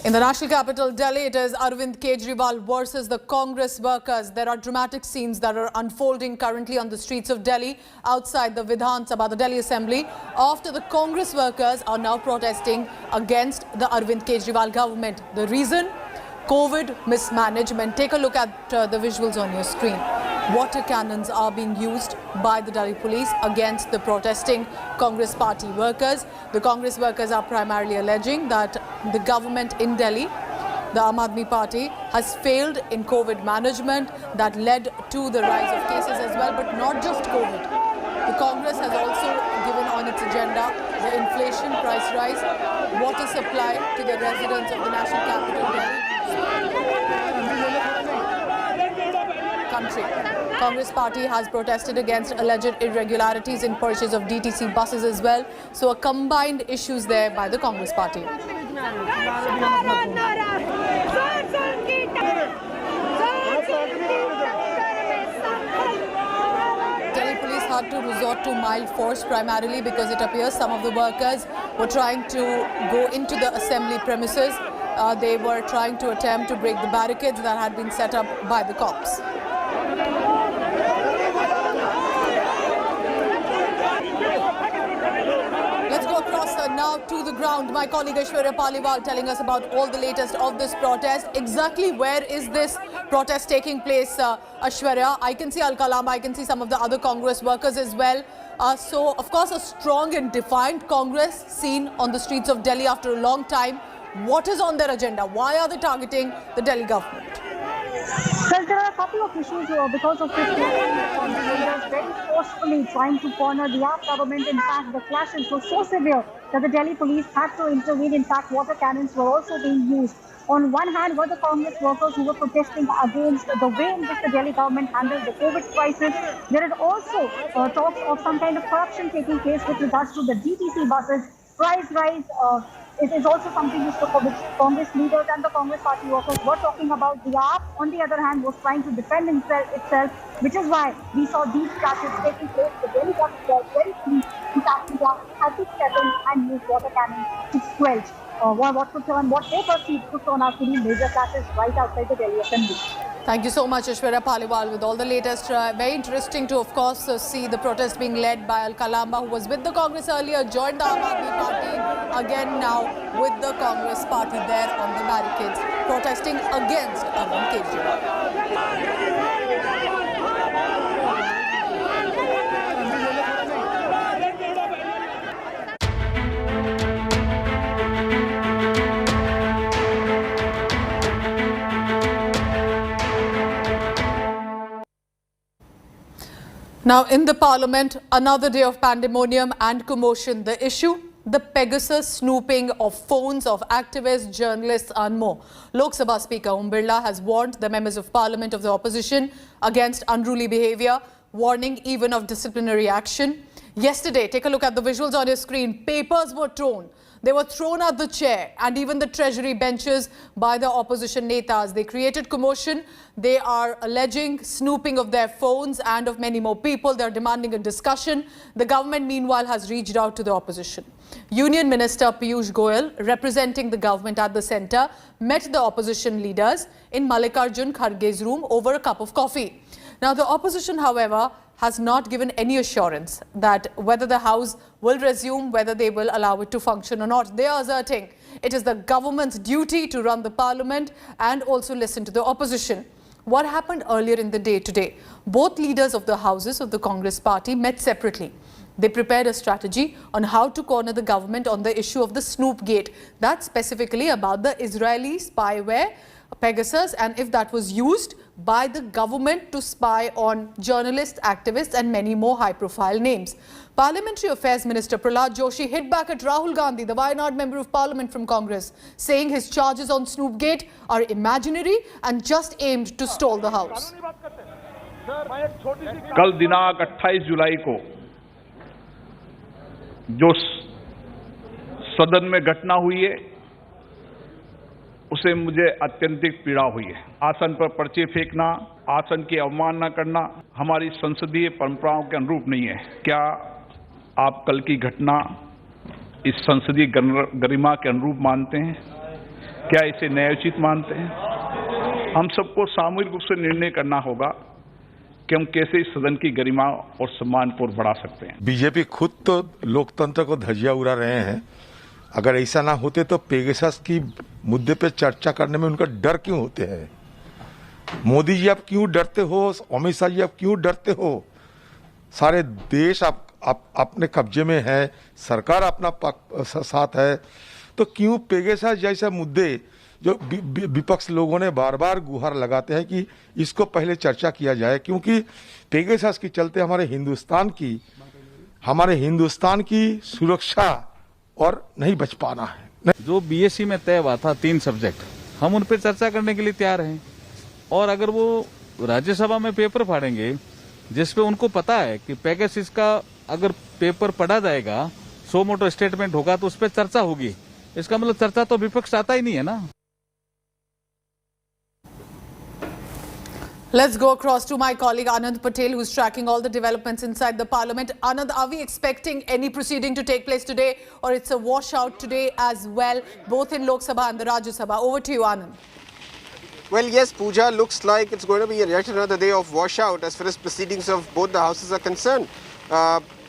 In the national capital, Delhi, it is Arvind Kejriwal versus the Congress workers. There are dramatic scenes that are unfolding currently on the streets of Delhi, outside the Vidhan Sabha, the Delhi Assembly, after the Congress workers are now protesting against the Arvind Kejriwal government. The reason? COVID mismanagement. Take a look at the visuals on your screen. Water cannons are being used by the Delhi police against the protesting Congress party workers. The Congress workers are primarily alleging that the government in Delhi, the Aam Aadmi Party, has failed in COVID management that led to the rise of cases as well, but not just COVID. The Congress has also given on its agenda the inflation, price rise, water supply to the residents of the national capital Delhi. Congress party has protested against alleged irregularities in purchase of DTC buses as well. So a combined issues there by the Congress party. Delhi police had to resort to mild force primarily because it appears some of the workers were trying to go into the assembly premises. They were trying to attempt to break the barricades that had been set up by the cops. Let's go across now to the ground. My colleague Aishwarya Paliwal telling us about all the latest of this protest. Exactly where is this protest taking place, Aishwarya? I can see Al-Kalama, I can see some of the other Congress workers as well. So, of course, a strong and defiant Congress seen on the streets of Delhi after a long time. What is on their agenda? Why are they targeting the Delhi government? Well, there are a couple of issues because of this leaders very forcefully trying to corner the Aam government. In fact, the clashes were so severe that the Delhi police had to intervene. In fact, water cannons were also being used. On one hand were the Congress workers who were protesting against the way in which the Delhi government handled the COVID crisis. There is also talks of some kind of corruption taking place with regards to the DTC buses. Price rise it is also something which the Congress leaders and the Congress party workers were talking about. The AAP, on the other hand, was trying to defend itself, which is why we saw these clashes taking place. The Delhi government very pleased to tackle down, had to step in and use water cannons to squelch what they perceived to turn out to be major clashes right outside the Delhi Assembly. Thank you so much, Aishwarya Paliwal, with all the latest. Very interesting to, of course, see the protest being led by Al-Kalama, who was with the Congress earlier, joined the Aam Aadmi Party, again now with the Congress party there on the barricades, protesting against Arvind Kejriwal. Now, in the parliament, another day of pandemonium and commotion. The issue? The Pegasus snooping of phones of activists, journalists and more. Lok Sabha Speaker Om Birla has warned the members of parliament of the opposition against unruly behaviour, warning even of disciplinary action. Yesterday, take a look at the visuals on your screen. Papers were thrown. They were thrown at the chair and even the treasury benches by the opposition netas. They created commotion. They are alleging snooping of their phones and of many more people. They are demanding a discussion. The government, meanwhile, has reached out to the opposition. Union Minister Piyush Goyal, representing the government at the centre, met the opposition leaders in Mallikarjun Kharge's room over a cup of coffee. Now, the opposition, however, has not given any assurance that whether the House will resume, whether they will allow it to function or not. They are asserting it is the government's duty to run the parliament and also listen to the opposition. What happened earlier in the day today? Both leaders of the houses of the Congress party met separately. They prepared a strategy on how to corner the government on the issue of the Snoop Gate. That's specifically about the Israeli spyware Pegasus, and if that was used by the government to spy on journalists, activists and many more high-profile names. Parliamentary Affairs Minister Prahlad Joshi hit back at Rahul Gandhi, the Wayanad Member of Parliament from Congress, saying his charges on Snoopgate are imaginary and just aimed to stall the House. कल दिनांक 28 जुलाई को जो सदन में घटना हुई है उसे मुझे अत्यंतिक पीड़ा हुई है। आसन पर पर्चे फेंकना, आसन की अवमानना करना हमारी संसदीय परंपराओं के अनुरूप नहीं है। क्या आप कल की घटना इस संसदीय गरिमा के अनुरूप मानते हैं? क्या इसे न्यायोचित मानते हैं? हम सबको सामूहिक रूप से निर्णय करना होगा कि हम कैसे इस सदन की गरिमा और सम्मान को बढ़ा सकते हैं। बीजेपी खुद तो लोकतंत्र को धज्जियां उड़ा रहे हैं। अगर ऐसा ना होते तो पेगासस की मुद्दे पे चर्चा करने में उनका डर क्यों होते हैं? मोदी जी आप क्यों डरते हो? अमित शाह जी आप क्यों डरते हो? सारे देश आप अपने कब्जे में है, सरकार अपना साथ है, तो क्यों पेगासस जैसे मुद्दे जो विपक्ष लोगों ने बार बार गुहार लगाते हैं कि इसको पहले चर्चा किया जाए, क्योंकि पेगासस के चलते हमारे हिंदुस्तान की सुरक्षा और नहीं बच पाना है। जो बीएससी में तय हुआ था 3 सब्जेक्ट, हम उन पर चर्चा करने के लिए तैयार हैं। और अगर वो राज्यसभा में पेपर फाड़ेंगे जिसपे उनको पता है कि पेगासस का अगर पेपर पढ़ा जाएगा, सो मोटो स्टेटमेंट होगा, तो उस पर चर्चा होगी। इसका मतलब चर्चा तो विपक्ष आता ही नहीं है ना। Let's go across to my colleague Anand Patel, who's tracking all the developments inside the parliament. Anand, are we expecting any proceeding to take place today, or it's a washout today as well, both in Lok Sabha and the Rajya Sabha? Over to you, Anand. Well, yes, Pooja, looks like it's going to be yet another day of washout as far as proceedings of both the houses are concerned.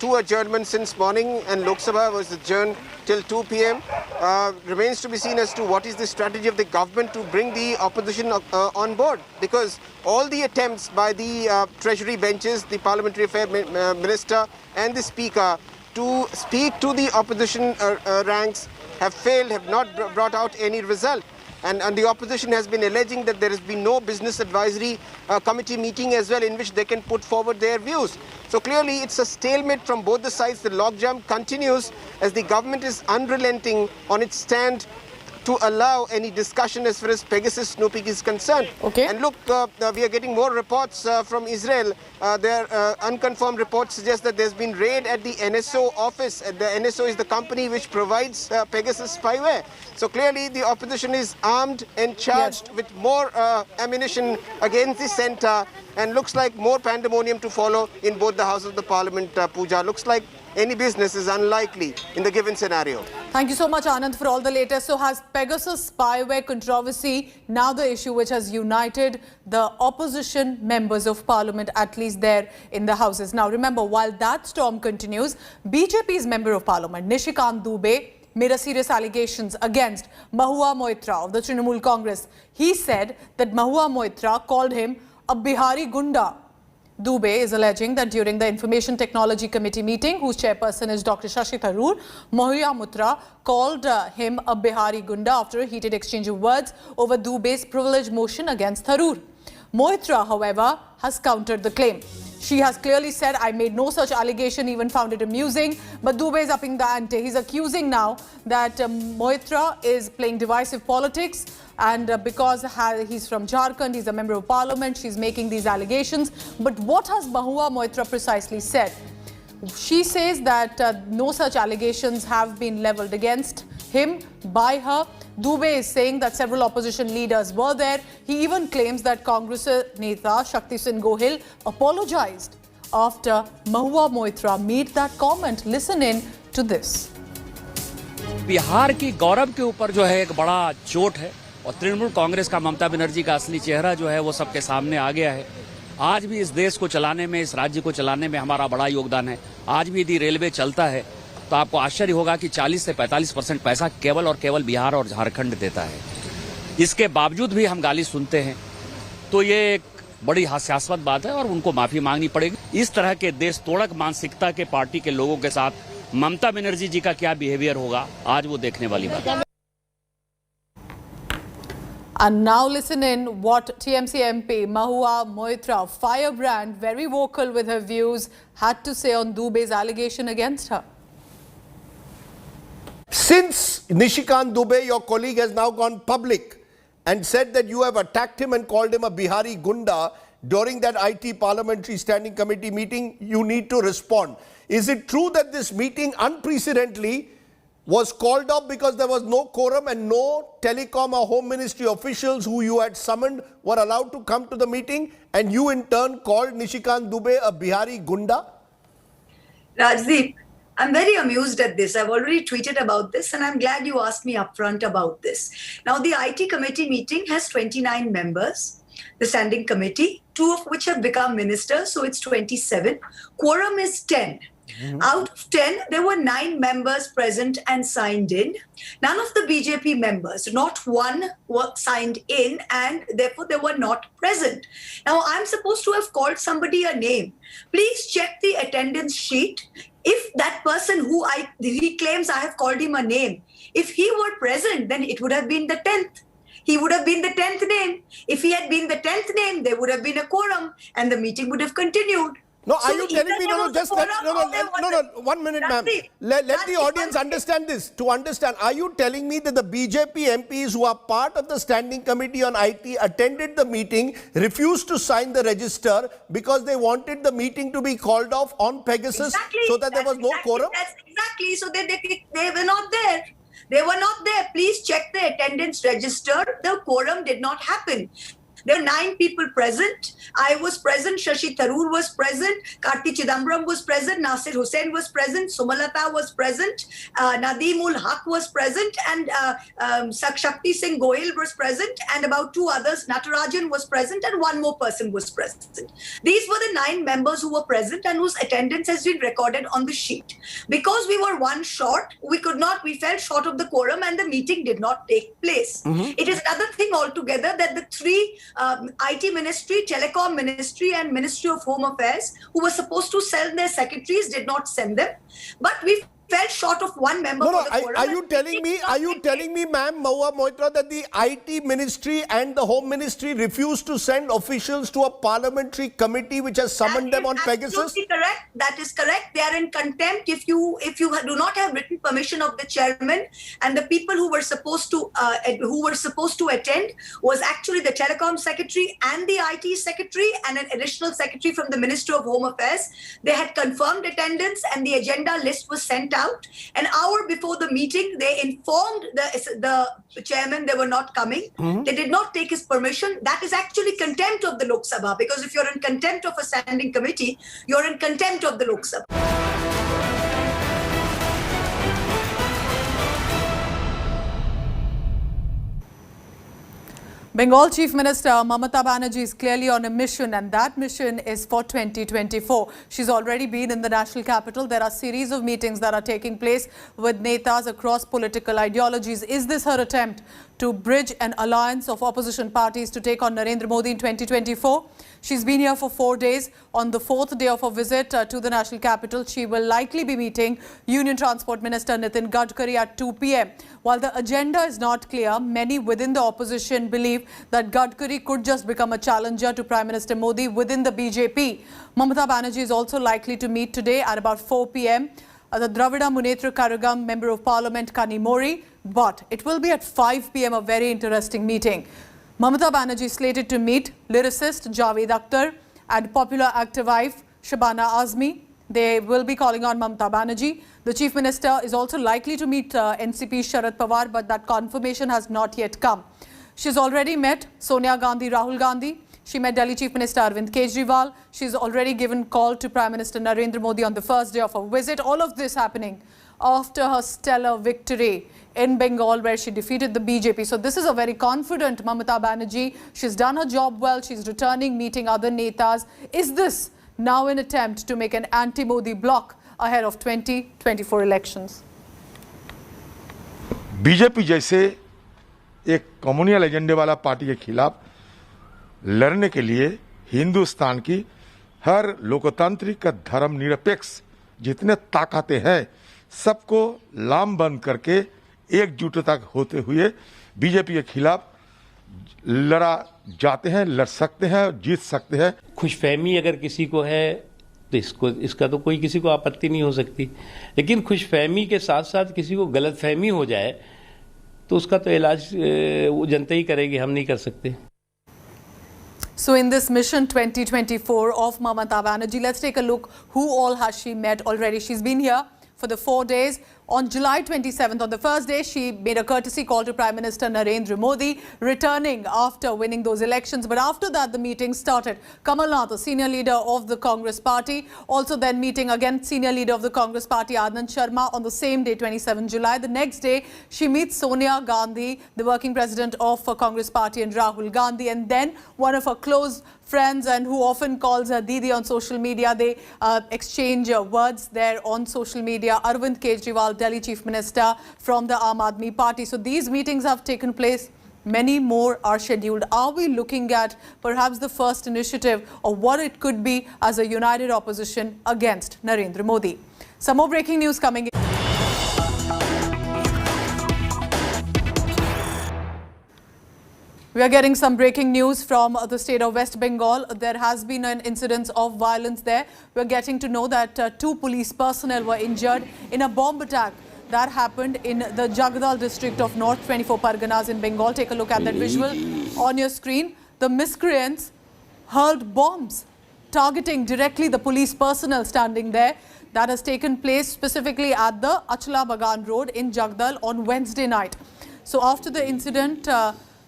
2 adjournments since morning, and Lok Sabha was adjourned till 2 p.m. Remains to be seen as to what is the strategy of the government to bring the opposition on board, because all the attempts by the treasury benches, the parliamentary affair minister and the speaker to speak to the opposition ranks have failed, have not brought out any result. And the opposition has been alleging that there has been no business advisory committee meeting as well in which they can put forward their views. So clearly it's a stalemate from both the sides. The logjam continues as the government is unrelenting on its stand to allow any discussion as far as Pegasus snooping is concerned. Okay. And look, we are getting more reports from Israel. Their unconfirmed reports suggest that there's been raid at the NSO office. The NSO is the company which provides Pegasus spyware. So clearly the opposition is armed and charged with more ammunition against the centre, and looks like more pandemonium to follow in both the houses of the parliament, Pooja. Looks like any business is unlikely in the given scenario. Thank you so much, Anand, for all the latest. So has Pegasus spyware controversy now the issue which has united the opposition members of parliament, at least there in the houses? Now remember, while that storm continues, BJP's member of parliament, Nishikant Dubey, made a serious allegations against Mahua Moitra of the Trinamool Congress. He said that Mahua Moitra called him a Bihari Goonda. Dubey is alleging that during the Information Technology Committee meeting, whose chairperson is Dr. Shashi Tharoor, Mahua Moitra called him a Bihari Goonda after a heated exchange of words over Dubey's privilege motion against Tharoor. Moitra, however, has countered the claim. She has clearly said, I made no such allegation, even found it amusing. But Dubey is upping the ante. He's accusing now that Moitra is playing divisive politics, and because he's from Jharkhand, he's a member of parliament, she's making these allegations. But what has Mahua Moitra precisely said? She says that no such allegations have been leveled against him by her. Dubey is saying that several opposition leaders were there. He even claims that Congress Neta Shakti Singh Gohil apologized after Mahua Moitra made that comment. Listen in to this. Bihar की गौरव के ऊपर जो है एक बड़ा चोट है, और तृणमूल कांग्रेस का ममता बनर्जी का असली चेहरा जो है वो सबके सामने आ गया है। आज भी इस देश को चलाने में, इस राज्य को चलाने में हमारा बड़ा योगदान है। आज भी यदि रेलवे चलता है तो आपको आश्चर्य होगा कि 40 से 45% पैसा केवल और केवल बिहार और झारखंड देता है। इसके बावजूद भी हम गाली सुनते हैं, तो ये एक बड़ी हास्यास्पद बात है और उनको माफी मांगनी पड़ेगी। इस तरह के देश तोड़क मानसिकता के पार्टी के लोगों के साथ ममता बनर्जी जी का क्या बिहेवियर होगा, आज वो देखने वाली बात है। And now listen in what TMC MP Mahua Moitra, firebrand, very vocal with her views, had to say on Dubey's allegation against her. Since Nishikant Dubey, your colleague, has now gone public and said that you have attacked him and called him a Bihari Goonda during that IT Parliamentary Standing Committee meeting, you need to respond. Is it true that this meeting unprecedentedly was called off because there was no quorum and no telecom or home ministry officials who you had summoned were allowed to come to the meeting, and you in turn called Nishikant Dubey a Bihari Goonda? Rajdeep, I'm very amused at this. I've already tweeted about this, and I'm glad you asked me upfront about this. Now, the IT committee meeting has 29 members, the standing committee, 2 of which have become ministers, so it's 27. Quorum is 10. Out of 10, there were 9 members present and signed in. None of the BJP members, not one, were signed in, and therefore they were not present. Now, I'm supposed to have called somebody a name. Please check the attendance sheet. If that person who he claims I have called him a name, if he were present, then it would have been the 10th. He would have been the 10th name. If he had been the 10th name, there would have been a quorum and the meeting would have continued. No, So are you telling me, one minute, ma'am. Let the audience understand this. To understand, are you telling me that the BJP MPs who are part of the standing committee on IT attended the meeting, refused to sign the register because they wanted the meeting to be called off on Pegasus so that there was no quorum? That's exactly. So they were not there. They were not there. Please check the attendance register. The quorum did not happen. There are 9 people present. I was present. Shashi Tharoor was present. Karti Chidambaram was present. Nasir Hussain was present. Sumalata was present. Nadeemul Haq was present. And Shakti Singh Goyal was present. And about 2 others. Natarajan was present. And 1 more person was present. These were the 9 members who were present and whose attendance has been recorded on the sheet. Because we were 1 short, we fell short of the quorum and the meeting did not take place. It is another thing altogether that the 3 IT Ministry, Telecom Ministry and Ministry of Home Affairs, who were supposed to send their secretaries, did not send them. But we fell short of 1 member for the quorum. Are you telling me, ma'am, Mahua Moitra, that the IT Ministry and the Home Ministry refused to send officials to a parliamentary committee which has summoned them on Pegasus? Absolutely correct. That is correct. They are in contempt if you do not have written permission of the chairman, and the people who were supposed to attend was actually the Telecom Secretary and the IT Secretary and an additional secretary from the Ministry of Home Affairs. They had confirmed attendance and the agenda list was sent out. An hour before the meeting, they informed the chairman they were not coming. They did not take his permission. That is actually contempt of the Lok Sabha, because if you're in contempt of a standing committee, you're in contempt of the Lok Sabha. Bengal Chief Minister Mamata Banerjee is clearly on a mission, and that mission is for 2024. She's already been in the national capital. There are a series of meetings that are taking place with netas across political ideologies. Is this her attempt to bridge an alliance of opposition parties to take on Narendra Modi in 2024? She's been here for 4 days. On the 4th day of her visit to the national capital, she will likely be meeting Union Transport Minister Nitin Gadkari at 2 p.m. While the agenda is not clear, many within the opposition believe that Gadkari could just become a challenger to Prime Minister Modi within the BJP. Mamata Banerjee is also likely to meet today at about 4 p.m. The Dravida Munnetra Karagam Member of Parliament Kanimori, but it will be at 5 p.m. a very interesting meeting. Mamata Banerjee is slated to meet lyricist Javed Akhtar and popular actor wife Shabana Azmi. They will be calling on Mamata Banerjee. The Chief Minister is also likely to meet NCP Sharad Pawar, but that confirmation has not yet come. She's already met Sonia Gandhi, Rahul Gandhi. She met Delhi Chief Minister Arvind Kejriwal. She's already given call to Prime Minister Narendra Modi on the first day of her visit. All of this happening after her stellar victory in Bengal, where she defeated the BJP. So this is a very confident Mamata Banerjee. She's done her job well. She's returning, meeting other netas. Is this now an attempt to make an anti-Modi bloc ahead of 2024 elections? BJP जैसे एक communal एजेंडे वाला party के खिलाफ लड़ने के लिए हिंदुस्तान की हर लोकतांत्रिक धर्मनिरपेक्ष जितने ताकतें हैं सबको लामबंद करके एकजुटता होते हुए बीजेपी के खिलाफ लड़ा जाते हैं, लड़ सकते हैं, जीत सकते हैं। खुशफहमी अगर किसी को है तो इसका तो कोई किसी को आपत्ति नहीं हो सकती, लेकिन खुशफहमी के साथ साथ किसी को गलतफहमी हो जाए तो उसका तो इलाज वो जनता ही करेगी, हम नहीं कर सकते। So in this mission 2024 of Mamata Banerjee, let's take a look who all has she met already. She's been here for the 4 days. On July 27th, on the first day, she made a courtesy call to Prime Minister Narendra Modi, returning after winning those elections. But after that, the meeting started. Kamal Nath, the senior leader of the Congress party, also then meeting again senior leader of the Congress party, Anand Sharma, on the same day, 27 July. The next day, she meets Sonia Gandhi, the working president of Congress party, and Rahul Gandhi. And then one of her close friends and who often calls her Didi on social media, they exchange words there on social media. Arvind Kejriwal, Delhi Chief Minister from the Aam Aadmi Party. So these meetings have taken place. Many more are scheduled. Are we looking at perhaps the first initiative of what it could be as a united opposition against Narendra Modi? Some more breaking news coming in. We are getting some breaking news from the state of West Bengal. There has been an incidence of violence there. We are getting to know that 2 police personnel were injured in a bomb attack that happened in the Jagdal district of North 24 Parganas in Bengal. Take a look at that visual on your screen. The miscreants hurled bombs targeting directly the police personnel standing there. That has taken place specifically at the Achla Bagan Road in Jagdal on Wednesday night. So after the incident,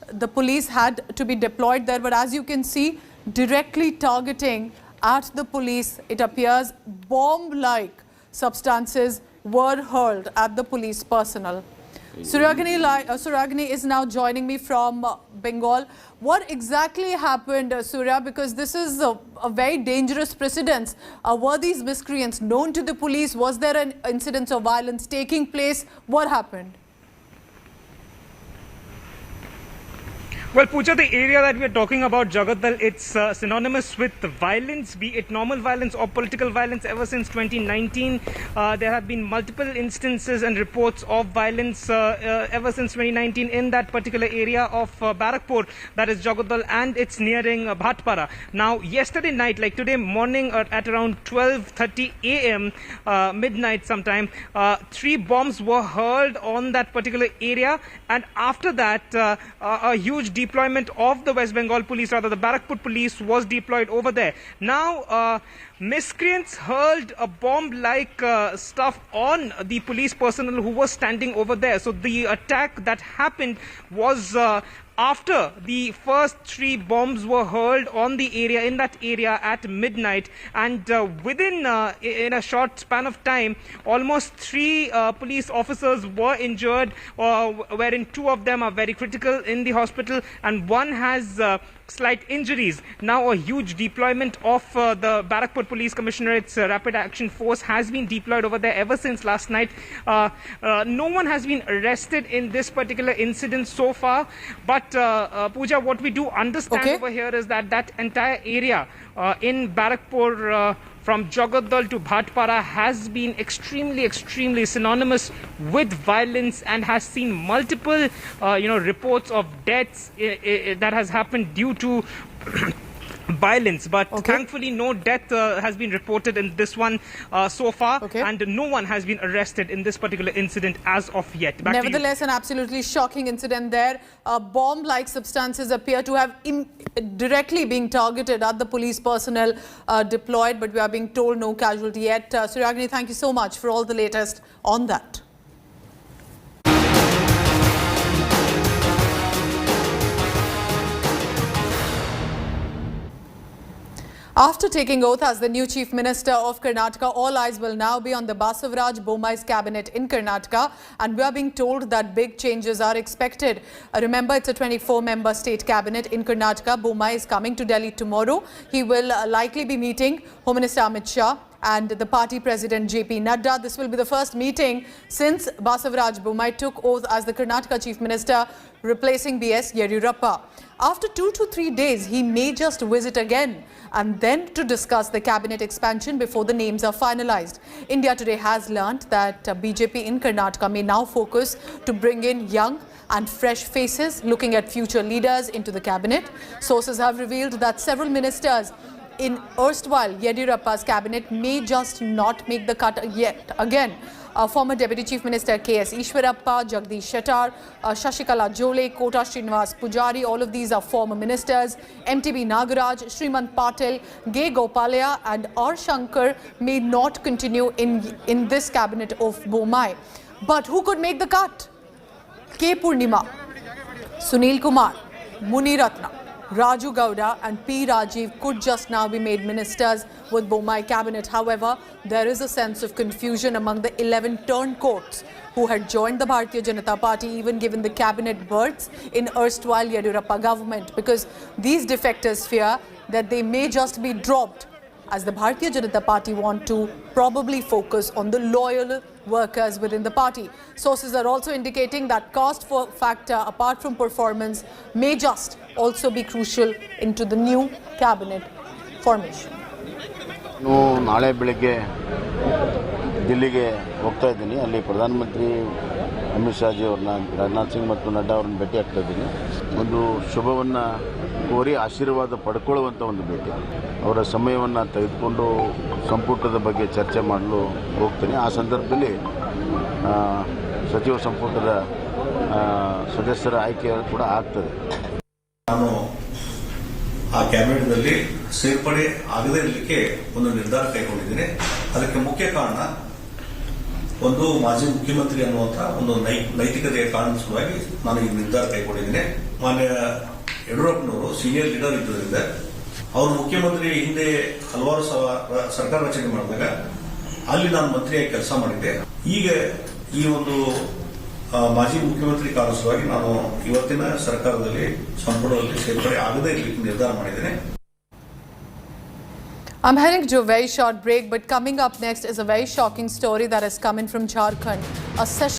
the police had to be deployed there. But as you can see, directly targeting at the police, it appears bomb-like substances were hurled at the police personnel. Suryagini is now joining me from Bengal. What exactly happened, Surya? Because this is a very dangerous precedence. Were these miscreants known to the police? Was there an incident of violence taking place? What happened? Well, Pooja, the area that we are talking about, Jagadal, it's synonymous with violence, be it normal violence or political violence. Ever since 2019, there have been multiple instances and reports of violence ever since 2019 in that particular area of Barakpur, that is Jagadal, and it's nearing Bhatpara. Now, yesterday night, like today morning at around 12:30 a.m., midnight sometime, 3 bombs were hurled on that particular area, and after that, a huge deployment of the West Bengal police, rather the Barakpur police, was deployed over there. Now, miscreants hurled a bomb-like stuff on the police personnel who was standing over there. So the attack that happened was after the first 3 bombs were hurled on the area, in that area at midnight, and within in a short span of time, almost 3 police officers were injured, wherein 2 of them are very critical in the hospital and 1 has slight injuries. Now a huge deployment of the Barakpur Police Commissionate's Rapid Action Force has been deployed over there ever since last night. No one has been arrested in this particular incident so far, but Pooja, what we do understand over here is that that entire area in Barakpur from Jagadal to Bhatpara has been extremely synonymous with violence and has seen multiple reports of deaths that has happened due to violence, but thankfully no death has been reported in this one so far, and no one has been arrested in this particular incident as of yet. Nevertheless, an absolutely shocking incident there. Bomb-like substances appear to have directly being targeted at the police personnel deployed, but we are being told no casualty yet. Suryagini, thank you so much for all the latest on that. After taking oath as the new Chief Minister of Karnataka, all eyes will now be on the Basavaraj Bommai's cabinet in Karnataka, and we are being told that big changes are expected. Remember, it's a 24-member state cabinet in Karnataka. Bommai is coming to Delhi tomorrow. He will likely be meeting Home Minister Amit Shah and the party president JP Nadda. This will be the first meeting since Basavaraj Bommai took oath as the Karnataka Chief Minister, replacing BS Yediyurappa. After 2 to 3 days, he may just visit again and then to discuss the cabinet expansion before the names are finalized. India Today has learnt that BJP in Karnataka may now focus to bring in young and fresh faces, looking at future leaders into the cabinet. Sources have revealed that several ministers in erstwhile Yediyurappa's cabinet may just not make the cut yet again. Former Deputy Chief Minister K.S. Ishwarappa, Jagdish Shettar, Shashikala Jole, Kota Srinivas Pujari, all of these are former ministers. MTB Nagaraj, Srimant Patil, Gay Gopalaya and R. Shankar may not continue in this cabinet of Bommai. But who could make the cut? K. Purnima, Sunil Kumar, Muni Ratna, Raju Gowda and P. Rajiv could just now be made ministers with Bommai cabinet. However, there is a sense of confusion among the 11 turncoats who had joined the Bharatiya Janata Party, even given the cabinet berths in erstwhile Yediyurappa government, because these defectors fear that they may just be dropped, as the Bharatiya Janata Party want to probably focus on the loyal workers within the party. Sources are also indicating that caste factor, apart from performance, may just also be crucial into the new cabinet formation. ನಾಳೆ ಬೆಳಗ್ಗೆ ದಿಲ್ಲಿಗೆ ಹೋಗ್ತಾ ಇದ್ದೀನಿ. ಅಲ್ಲಿ ಪ್ರಧಾನಮಂತ್ರಿ ಅಮಿತ್ ಶಾಜಿ ಅವ್ರನ್ನ, ರಾಜನಾಥ್ ಸಿಂಗ್ ಮತ್ತು ನಡ್ಡಾ ಅವ್ರನ್ನ ಭೇಟಿ ಆಗ್ತಾ ಇದ್ದೀನಿ. ಒಂದು ಶುಭವನ್ನು ಕೋರಿ ಆಶೀರ್ವಾದ ಪಡ್ಕೊಳ್ಳುವಂಥ ಒಂದು ಭೇಟಿ. ಅವರ ಸಮಯವನ್ನು ತೆಗೆದುಕೊಂಡು ಸಂಪುಟದ ಬಗ್ಗೆ ಚರ್ಚೆ ಮಾಡಲು ಹೋಗ್ತೀನಿ. ಆ ಸಂದರ್ಭದಲ್ಲಿ ಸಚಿವ ಸಂಪುಟದ ಸದಸ್ಯರ ಆಯ್ಕೆ ಕೂಡ ಆಗ್ತದೆ. ನಾನು ಆ ಕ್ಯಾಬಿನೆಟ್ನಲ್ಲಿ ಸೇರ್ಪಡೆ ಆಗದೇ ಇರಲಿಕ್ಕೆ ಒಂದು ನಿರ್ಧಾರ ಕೈಗೊಂಡಿದ್ದೇನೆ. ಅದಕ್ಕೆ ಮುಖ್ಯ ಕಾರಣ ಒಂದು ಮಾಜಿ ಮುಖ್ಯಮಂತ್ರಿ ಅನ್ನುವಂಥ ಒಂದು ನೈತಿಕತೆಯ ಕಾರಣದ ಸಲುವಾಗಿ ನಾನು ಈ ನಿರ್ಧಾರ ಕೈಗೊಂಡಿದ್ದೇನೆ. ಮಾನ್ಯ ಯಡಿಯೂರಪ್ಪನವರು ಸೀನಿಯರ್ ಲೀಡರ್ ಇದ್ದರಿಂದ ಅವರು ಮುಖ್ಯಮಂತ್ರಿ ಹಿಂದೆ ಹಲವಾರು ಸರ್ಕಾರ ರಚನೆ ಮಾಡಿದಾಗ ಅಲ್ಲಿ ನಾನು ಮಂತ್ರಿಯಾಗಿ ಕೆಲಸ ಮಾಡಿದ್ದೆ. ಈಗ ಈ ಒಂದು ಮಾಜಿ ಮುಖ್ಯಮಂತ್ರಿ ಕಾರಣದ ಸಲುವಾಗಿ ನಾನು ಇವತ್ತಿನ ಸರ್ಕಾರದಲ್ಲಿ ಸಂಪುಟದಲ್ಲಿ ಸೇರ್ಪಡೆ ಆಗದೇ ಇರಲಿಕ್ಕೆ ನಿರ್ಧಾರ ಮಾಡಿದ್ದೇನೆ. I'm heading to a very short break, but coming up next is a very shocking story that has come in from Jharkhand. A session